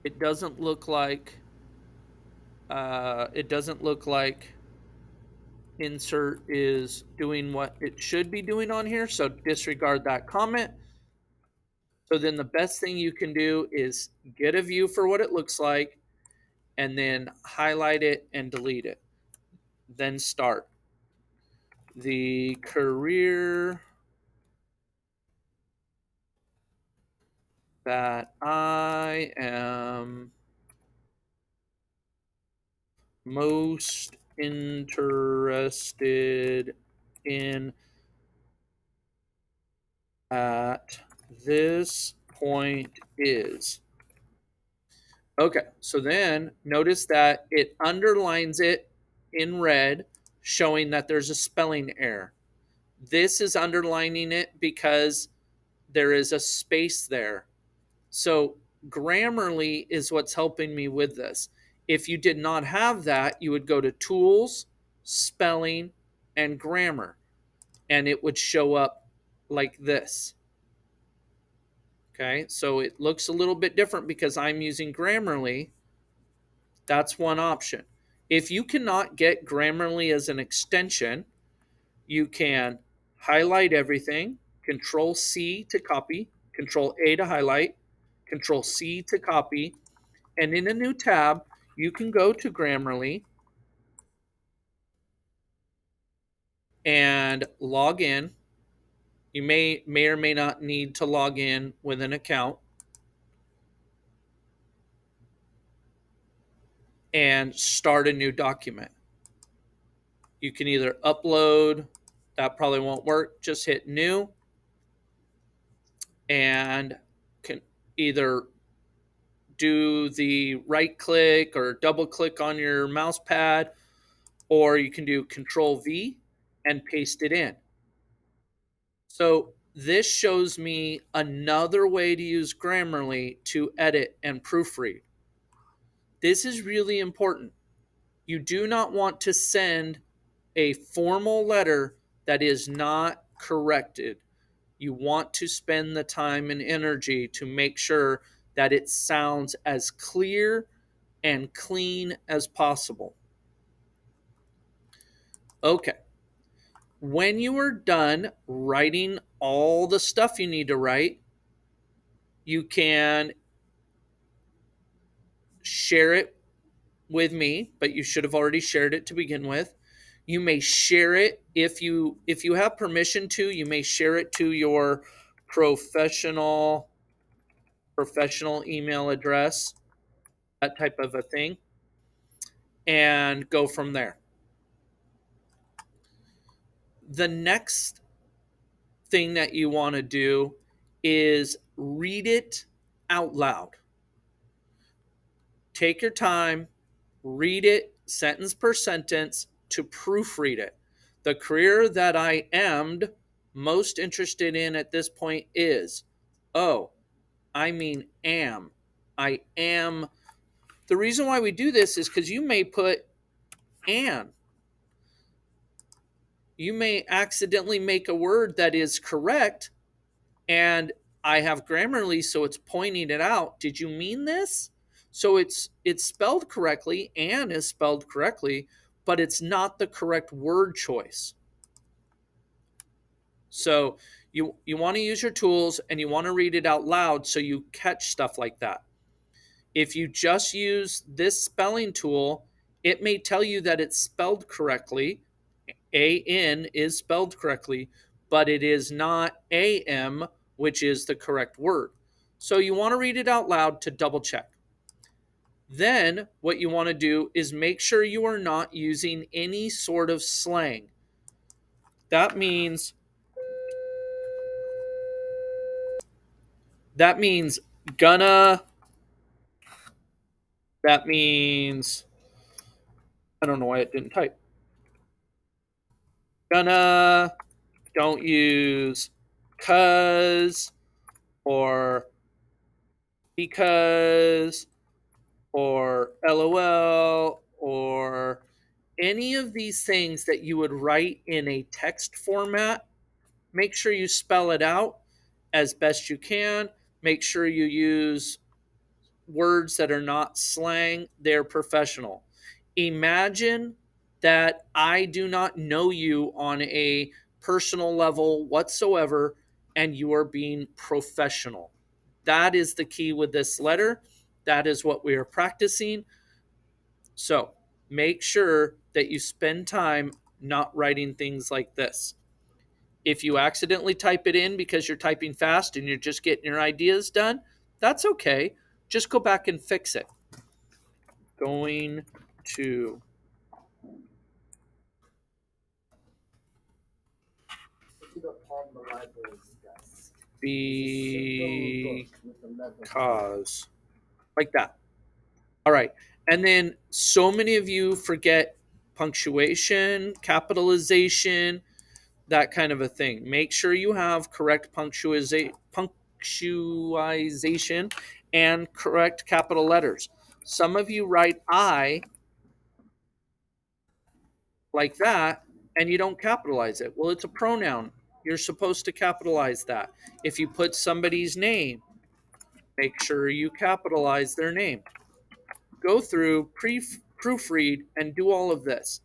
it doesn't look like insert is doing what it should be doing on here, so disregard that comment. So then the best thing you can do is get a view for what it looks like and then highlight it and delete it. Then start. The career that I am most interested in at this point is. Okay, so then notice that it underlines it in red, showing that there's a spelling error. This is underlining it because there is a space there. So Grammarly is what's helping me with this. If you did not have that, you would go to Tools, Spelling, and Grammar, and it would show up like this. Okay, so it looks a little bit different because I'm using Grammarly. That's one option. If you cannot get Grammarly as an extension, you can highlight everything, Control C to copy, Control A to highlight, Control C to copy, and in a new tab, you can go to Grammarly and log in. You may or may not need to log in with an account and start a new document. You can either upload, that probably won't work, just hit new and can either do the right click or double click on your mouse pad, or you can do Control V and paste it in. So this shows me another way to use Grammarly to edit and proofread. This is really important. You do not want to send a formal letter that is not corrected. You want to spend the time and energy to make sure that it sounds as clear and clean as possible. Okay. When you are done writing all the stuff you need to write, you can share it with me, but you should have already shared it to begin with. You may share it if you have permission to, you may share it to your professional email address, that type of a thing, and go from there. The next thing that you want to do is read it out loud. Take your time, read it sentence per sentence to proofread it. The career that I am most interested in at this point is, oh, I mean am. I am. The reason why we do this is because you may put an. You may accidentally make a word that is correct, and I have Grammarly, so it's pointing it out. Did you mean this? So it's spelled correctly, and is spelled correctly, but it's not the correct word choice. So you want to use your tools and you want to read it out loud so you catch stuff like that. If you just use this spelling tool, it may tell you that it's spelled correctly. AN is spelled correctly, but it is not AM, which is the correct word. So you want to read it out loud to double check. Then what you want to do is make sure you are not using any sort of slang. That means gonna, that means, I don't know why it didn't type. Gonna, don't use cause or because or LOL or any of these things that you would write in a text format. Make sure you spell it out as best you can. Make sure you use words that are not slang, they're professional. Imagine that I do not know you on a personal level whatsoever, and you are being professional. That is the key with this letter. That is what we are practicing. So make sure that you spend time not writing things like this. If you accidentally type it in because you're typing fast and you're just getting your ideas done, that's okay. Just go back and fix it. Going to because like that. All right. And then so many of you forget punctuation, capitalization, that kind of a thing. Make sure you have correct punctuation and correct capital letters. Some of you write I like that and you don't capitalize it. Well, it's a pronoun. You're supposed to capitalize that. If you put somebody's name, make sure you capitalize their name. Go through, proofread, and do all of this.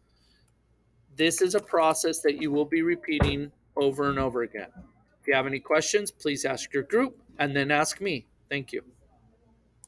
This is a process that you will be repeating over and over again. If you have any questions, please ask your group and then ask me. Thank you.